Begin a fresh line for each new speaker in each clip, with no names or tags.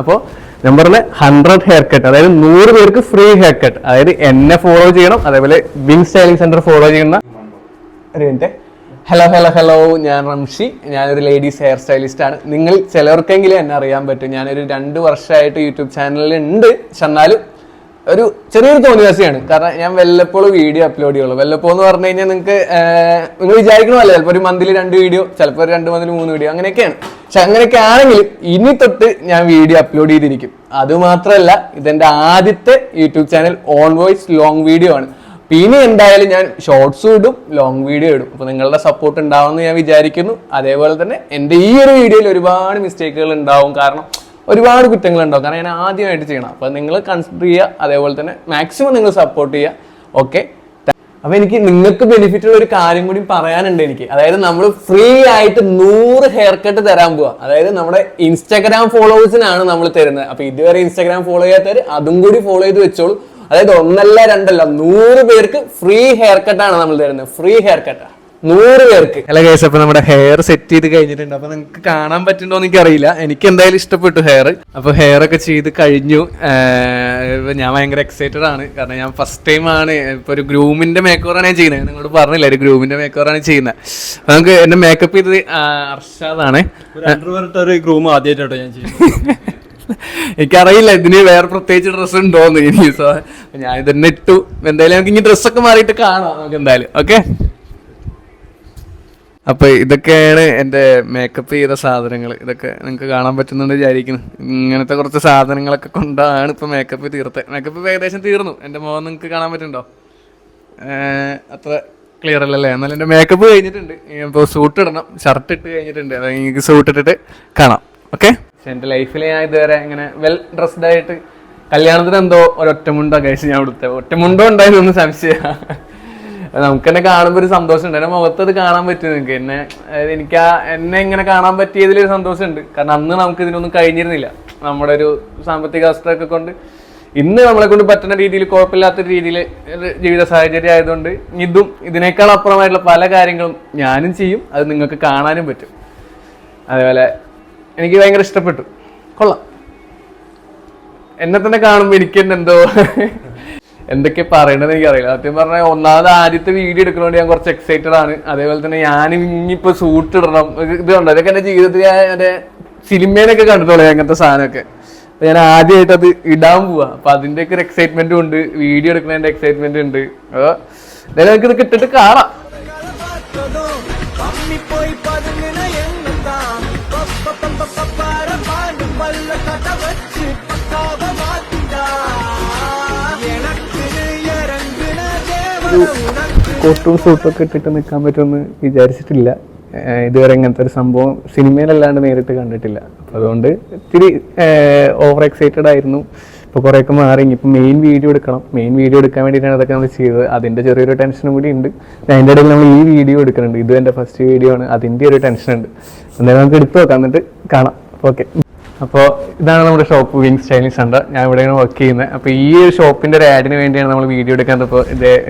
അപ്പോൾ നമ്പറിൽ 100 hair cut, അതായത് 100 പേർക്ക് ഫ്രീ ഹെയർ കട്ട്. അതായത് എന്നെ ഫോളോ ചെയ്യണം, അതേപോലെ വിങ് സ്റ്റൈലിംഗ് സെന്റർ ഫോളോ ചെയ്യുന്ന ഒരു മിനിറ്റ്. ഹലോ, ഞാൻ റംഷി. ഞാനൊരു ലേഡീസ് ഹെയർ സ്റ്റൈലിസ്റ്റ് ആണ്. നിങ്ങൾ ചിലർക്കെങ്കിലും എന്നെ അറിയാൻ പറ്റും. ഞാനൊരു 2 വർഷമായിട്ട് യൂട്യൂബ് ചാനലിൽ ഉണ്ട്. പക്ഷെ എന്നാലും ഒരു ചെറിയൊരു തോന്നിവാസിയാണ്. കാരണം ഞാൻ വല്ലപ്പോഴും വീഡിയോ അപ്ലോഡ് ചെയ്യുള്ളൂ. വല്ലപ്പോൾ എന്ന് പറഞ്ഞു കഴിഞ്ഞാൽ നിങ്ങൾ വിചാരിക്കണമല്ലോ, ചിലപ്പോൾ ഒരു മന്തിൽ 2 വീഡിയോ, ചിലപ്പോൾ ഒരു 2 മന്തിൽ 3 വീഡിയോ, അങ്ങനെയൊക്കെയാണ്. പക്ഷെ അങ്ങനെയൊക്കെ ആണെങ്കിലും ഇനി തൊട്ട് ഞാൻ വീഡിയോ അപ്ലോഡ് ചെയ്തിരിക്കും. അതുമാത്രമല്ല, ഇതെന്റെ ആദ്യത്തെ YouTube channel on voice long video ആണ്. പിന്നെ എന്തായാലും ഞാൻ ഷോർട്സും ഇടും, ലോങ് വീഡിയോ ഇടും. അപ്പൊ നിങ്ങളുടെ സപ്പോർട്ട് ഉണ്ടാവുമെന്ന് ഞാൻ വിചാരിക്കുന്നു. അതേപോലെ തന്നെ എൻ്റെ ഈ ഒരു വീഡിയോയിൽ ഒരുപാട് മിസ്റ്റേക്കുകൾ ഉണ്ടാവും, കാരണം ഒരുപാട് കുറ്റങ്ങൾ ഉണ്ടാവും, കാരണം ഞാൻ ആദ്യമായിട്ട് ചെയ്യണം. അപ്പൊ നിങ്ങൾ കൺസിഡർ ചെയ്യുക, അതേപോലെ തന്നെ മാക്സിമം നിങ്ങൾ സപ്പോർട്ട് ചെയ്യുക. ഓക്കെ. അപ്പൊ എനിക്ക് നിങ്ങൾക്ക് ബെനിഫിറ്റ് ഉള്ള ഒരു കാര്യം കൂടി പറയാനുണ്ട് എനിക്ക്. അതായത് നമ്മൾ ഫ്രീ ആയിട്ട് 100 ഹെയർ കട്ട് തരാൻ പോവാ. അതായത് നമ്മുടെ ഇൻസ്റ്റാഗ്രാം ഫോളോവേഴ്സിനാണ് നമ്മൾ തരുന്നത്. അപ്പൊ ഇതുവരെ ഇൻസ്റ്റാഗ്രാം ഫോളോ ചെയ്യാത്തവർ അതും കൂടി ഫോളോ ചെയ്ത് വെച്ചോളൂ. അതായത് 1 അല്ല 2 അല്ല 100 പേർക്ക് ഫ്രീ ഹെയർ കട്ടാണ് നമ്മൾ തരുന്നത്. ഫ്രീ ഹെയർ കട്ടാ 100 പേർക്ക്. അല്ല ഗൈസ്, അപ്പൊ നമ്മുടെ ഹെയർ സെറ്റ് ചെയ്ത് കഴിഞ്ഞിട്ടുണ്ട്. അപ്പൊ നിങ്ങൾക്ക് കാണാൻ പറ്റുന്നുണ്ടോ എന്ന് എനിക്കറിയില്ല. എനിക്ക് എന്തായാലും ഇഷ്ടപ്പെട്ടു ഹെയർ. അപ്പൊ ഹെയർ ഒക്കെ ചെയ്ത് കഴിഞ്ഞു. ഞാൻ ഭയങ്കര എക്സൈറ്റഡ് ആണ്, കാരണം ഞാൻ ഫസ്റ്റ് ടൈം ആണ് ഇപ്പൊ ഒരു ഗ്രൂമിന്റെ മേക്കോറാണ് ഞാൻ ചെയ്യുന്നത്. നിങ്ങളോട് പറഞ്ഞില്ല, ഒരു ഗ്രൂമിന്റെ മേക്കോറാണ് ചെയ്യുന്നത്. അപ്പൊ നമുക്ക് എന്നെ മേക്കപ്പ് ചെയ്തത് അർഷാദാണ്.
ഒരു ഗ്രൂം ആദ്യമായിട്ടോ ഞാൻ ചെയ്യുന്നത്.
എനിക്കറിയില്ല ഇതിന് വേറെ പ്രത്യേകിച്ച് ഡ്രസ്സ് ഉണ്ടോന്ന്. ഞാൻ ഇതന്നെ ഇട്ടു. എന്തായാലും നമുക്ക് ഇനി ഡ്രസ്സൊക്കെ മാറിയിട്ട് കാണാം നമുക്ക് എന്തായാലും. ഓക്കെ. അപ്പൊ ഇതൊക്കെയാണ് എൻ്റെ മേക്കപ്പ് ചെയ്ത സാധനങ്ങൾ. ഇതൊക്കെ നിങ്ങൾക്ക് കാണാൻ പറ്റുന്നുണ്ട് വിചാരിക്കുന്നു. ഇങ്ങനത്തെ കുറച്ച് സാധനങ്ങളൊക്കെ കൊണ്ടാണ് ഇപ്പൊ മേക്കപ്പ് തീർത്തത്. മേക്കപ്പ് ഏകദേശം തീർന്നു. എൻ്റെ മുഖം നിങ്ങൾക്ക് കാണാൻ പറ്റുന്നുണ്ടോ? അത്ര ക്ലിയർ അല്ലല്ലേ? എന്നാലും എൻ്റെ മേക്കപ്പ് കഴിഞ്ഞിട്ടുണ്ട്. ഇപ്പോൾ സൂട്ട് ഇടണം, ഷർട്ട് ഇട്ട് കഴിഞ്ഞിട്ടുണ്ട്. അതായത് നിങ്ങൾക്ക് സൂട്ട് ഇട്ടിട്ട് കാണാം. ഓക്കെ. പക്ഷെ എൻ്റെ ലൈഫിൽ ഞാൻ ഇതുവരെ ഇങ്ങനെ വെൽ ഡ്രസ്ഡ് ആയിട്ട് കല്യാണത്തിന് എന്തോ ഒരൊറ്റമുണ്ടോ കഴിച്ച് ഞാൻ കൊടുത്തത്. ഒറ്റമുണ്ടോ ഉണ്ടായിരുന്നു സംശയം. നമുക്ക് തന്നെ കാണുമ്പോൾ ഒരു സന്തോഷമുണ്ട്. എൻ്റെ മുഖത്ത് അത് കാണാൻ പറ്റും നിങ്ങൾക്ക്. എനിക്ക് എന്നെ ഇങ്ങനെ കാണാൻ പറ്റിയതിലൊരു സന്തോഷമുണ്ട്. കാരണം അന്ന് നമുക്ക് ഇതിനൊന്നും കഴിഞ്ഞിരുന്നില്ല. നമ്മുടെ ഒരു സാമ്പത്തിക അവസ്ഥയൊക്കെ കൊണ്ട് ഇന്ന് നമ്മളെ കൊണ്ട് പറ്റുന്ന രീതിയിൽ, കുഴപ്പമില്ലാത്ത രീതിയിൽ ജീവിത സാഹചര്യം ആയതുകൊണ്ട് ഇതിനേക്കാൾ അപ്പുറമായിട്ടുള്ള പല കാര്യങ്ങളും ഞാനും ചെയ്യും. അത് നിങ്ങൾക്ക് കാണാനും പറ്റും. അതേപോലെ എനിക്ക് ഭയങ്കര ഇഷ്ടപ്പെട്ടു. കൊള്ളാം. എന്നെ തന്നെ കാണുമ്പോൾ എനിക്ക് തന്നെ എന്തോ എന്തൊക്കെ പറയണമെന്ന് എനിക്കറിയില്ല. സത്യം പറഞ്ഞാൽ ഒന്നാമത് ആദ്യത്തെ വീഡിയോ എടുക്കുന്നതുകൊണ്ട് ഞാൻ കുറച്ച് എക്സൈറ്റഡ് ആണ്. അതേപോലെ തന്നെ ഞാൻ ഇനിയിപ്പോൾ സൂട്ട് ഇടണം. ഇത് കണ്ടോ, ഇതൊക്കെ എൻ്റെ ജീവിതത്തിൽ ഞാൻ എൻ്റെ സിനിമയിലൊക്കെ കണ്ടിട്ടുള്ളൂ അങ്ങനത്തെ സാധനമൊക്കെ. അപ്പൊ ഞാൻ ആദ്യമായിട്ട് അത് ഇടാൻ പോവാ. അപ്പൊ അതിൻ്റെയൊക്കെ ഒരു എക്സൈറ്റ്മെന്റും ഉണ്ട്, വീഡിയോ എടുക്കുന്നതിന്റെ എക്സൈറ്റ്മെന്റ് ഉണ്ട്. അപ്പോൾ എന്തായാലും നമുക്ക് ഇത് ഇട്ടിട്ട് കാണാം. കോട്ടും സൂട്ടൊക്കെ ഇട്ടിട്ട് നിൽക്കാൻ പറ്റുമെന്ന് വിചാരിച്ചിട്ടില്ല. ഇതുവരെ ഇങ്ങനത്തെ ഒരു സംഭവം സിനിമയിലല്ലാണ്ട് നേരിട്ട് കണ്ടിട്ടില്ല. അപ്പം അതുകൊണ്ട് ഇത്തിരി ഓവർ എക്സൈറ്റഡ് ആയിരുന്നു. ഇപ്പോൾ കുറേയൊക്കെ മാറി. ഇനിയിപ്പോൾ മെയിൻ വീഡിയോ എടുക്കണം. മെയിൻ വീഡിയോ എടുക്കാൻ വേണ്ടിയിട്ടാണ് അതൊക്കെ നമ്മൾ ചെയ്തത്. അതിൻ്റെ ചെറിയൊരു ടെൻഷനും കൂടി ഉണ്ട്. അതിൻ്റെ ഇടയിൽ നമ്മൾ ഈ വീഡിയോ എടുക്കുന്നുണ്ട്. ഇത് എൻ്റെ ഫസ്റ്റ് വീഡിയോ ആണ്. അതിൻ്റെ ഒരു ടെൻഷനുണ്ട്. എന്തായാലും നമുക്ക് എടുത്ത് നോക്കാം, എന്നിട്ട് കാണാം. ഓക്കെ. അപ്പോൾ ഇതാണ് നമ്മുടെ ഷോപ്പ്, വിങ് സ്റ്റൈലിംഗ് സെന്റർ. ഞാൻ ഇവിടെയാണ് വർക്ക് ചെയ്യുന്നത്. അപ്പോൾ ഈ ഒരു ഷോപ്പിൻ്റെ ഒരു ആഡിന് വേണ്ടിയാണ് നമ്മൾ വീഡിയോ എടുക്കുന്നത്. ഇപ്പോൾ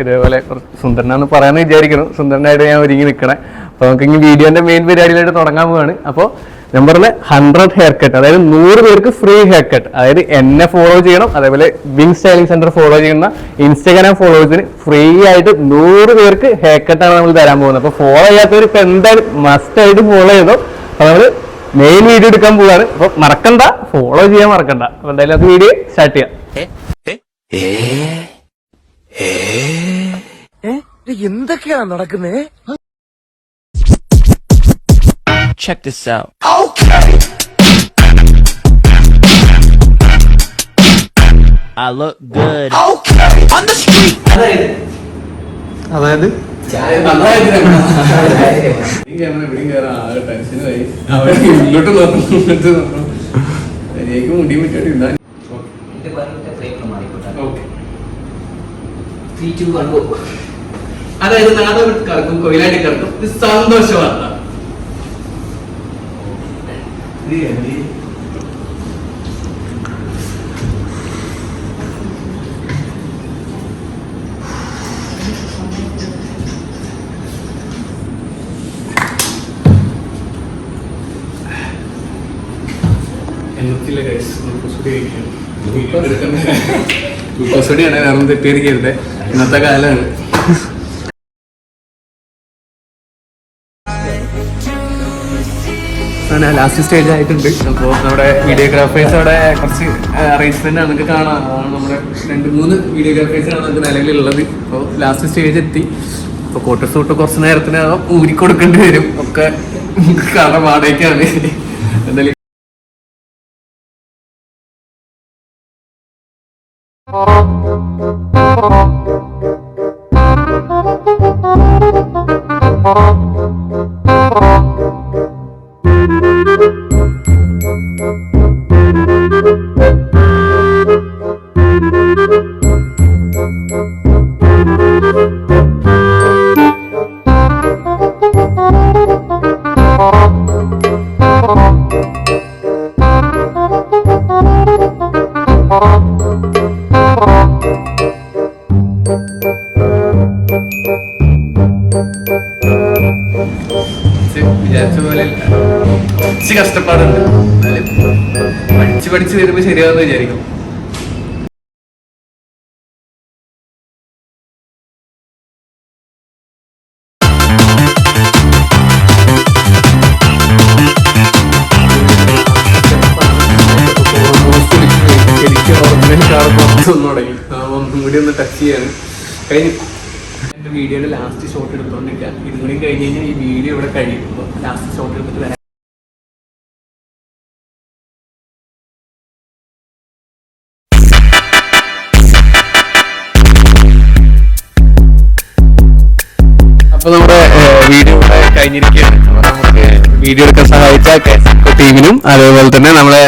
ഇതേപോലെ സുന്ദരനാന്ന് പറയാമെന്ന് വിചാരിക്കുന്നു. സുന്ദരനായിട്ട് ഞാൻ ഒരുങ്ങി നിൽക്കണേ. അപ്പോൾ നമുക്ക് ഇനി വീഡിയോൻ്റെ മെയിൻ പരിപാടിയിലായിട്ട് തുടങ്ങാൻ പോവുകയാണ്. അപ്പോൾ നമ്പറിൽ 100 ഹെയർ കട്ട്, അതായത് 100 പേർക്ക് ഫ്രീ ഹെയർ കട്ട്. അതായത് എന്നെ ഫോളോ ചെയ്യണം, അതേപോലെ വിങ് സ്റ്റൈലിംഗ് സെന്റർ ഫോളോ ചെയ്യുന്ന ഇൻസ്റ്റാഗ്രാം ഫോളോവേഴ്സിന് ഫ്രീ ആയിട്ട് 100 പേർക്ക് ഹെയർ കട്ടാണ് നമ്മൾ തരാൻ പോകുന്നത്. അപ്പോൾ ഫോളോ ചെയ്യാത്തവർ ഇപ്പോൾ എന്തായാലും മസ്റ്റ് ആയിട്ട് ഫോളോ ചെയ്തോ. അപ്പോൾ നമ്മൾ മെയിൻ വീഡിയോ എടുക്കാൻ പോവാണ്. അപ്പൊ മറക്കണ്ട, ഫോളോ ചെയ്യാൻ മറക്കണ്ട. അപ്പൊ എന്തായാലും അത് വീഡിയോ സ്റ്റാർട്ട് ചെയ്യാം.
എന്തൊക്കെയാണ് നടക്കുന്നേ?
Check this out.
Okay.
I look good.
Okay. On the street.
അതായത് മുടി വിട്ടിട്ടില്ല. അതായത് നാടകം കിടക്കും, കൊയിലായിട്ട് കിടക്കും. ഇത് സന്തോഷമാണ്. എണ്ണത്തിലെ ഗ്ലൂക്കോസോടിയാണ്, വേറെ തെറ്റിയിരിക്കരുത്, ഇന്നത്തെ കാലമാണ്. ലാസ്റ്റ് സ്റ്റേജ് ആയിട്ടുണ്ട്. അപ്പോൾ നമ്മുടെ വീഡിയോഗ്രാഫേഴ്സ് അവിടെ കുറച്ച് അറേഞ്ച്മെന്റ് ആണ്, നിങ്ങൾക്ക് കാണാം. നമ്മുടെ 2-3 വീഡിയോഗ്രാഫേഴ്സാണ് നമുക്ക് നിലവിലുള്ളത്. അപ്പോൾ ലാസ്റ്റ് സ്റ്റേജ് എത്തി. അപ്പോൾ കോട്ട സൂട്ട് കുറച്ച് നേരത്തിനകം ഊരിക്കൊടുക്കേണ്ടി വരും, ഒക്കെ കാണാൻ വാടകയ്ക്കാണ്. എന്തായാലും വിചാരിച്ച പോലെ കുറച്ച് കഷ്ടപ്പാടുണ്ട്. പഠിച്ച് വരുമ്പോൾ ശരിയാവുമെന്ന് വിചാരിക്കും. തുടങ്ങി ഒന്നും കൂടി ഒന്ന് ടച്ച് ചെയ്യാണ് കഴിഞ്ഞു. എൻ്റെ വീഡിയോയുടെ ലാസ്റ്റ് ഷോട്ട് എടുത്തോണ്ടിരിക്കുക. ഇതും കൂടി കഴിഞ്ഞ് കഴിഞ്ഞാൽ ഈ വീഡിയോ ഇവിടെ കഴിയും. അപ്പോൾ ലാസ്റ്റ് ഷോട്ട് എടുത്തിട്ട് വരാം. അപ്പോൾ നമ്മുടെ വീഡിയോ ഇവിടെ കഴിഞ്ഞിരിക്കുകയാണ്. അപ്പോൾ നമുക്ക് വീഡിയോ എടുക്കാൻ സഹായിച്ച ടീമിനും അതേപോലെ തന്നെ നമ്മളെ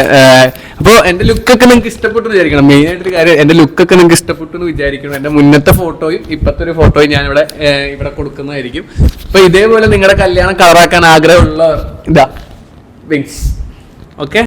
അപ്പോൾ എൻ്റെ ലുക്കൊക്കെ നിങ്ങൾക്ക് ഇഷ്ടപ്പെട്ടു എന്ന് വിചാരിക്കണം. മെയിനായിട്ടൊരു കാര്യം, എൻ്റെ ലുക്കൊക്കെ നിങ്ങൾക്ക് ഇഷ്ടപ്പെട്ടു എന്ന് വിചാരിക്കണം. എൻ്റെ മുന്നത്തെ ഫോട്ടോയും ഇപ്പോഴത്തെ ഒരു ഫോട്ടോയും ഞാൻ ഇവിടെ കൊടുക്കുന്നതായിരിക്കും. അപ്പോൾ ഇതേപോലെ നിങ്ങളുടെ കല്യാണം കളറാക്കാൻ ആഗ്രഹമുള്ള ഇതാ വിങ്സ്. ഓക്കെ.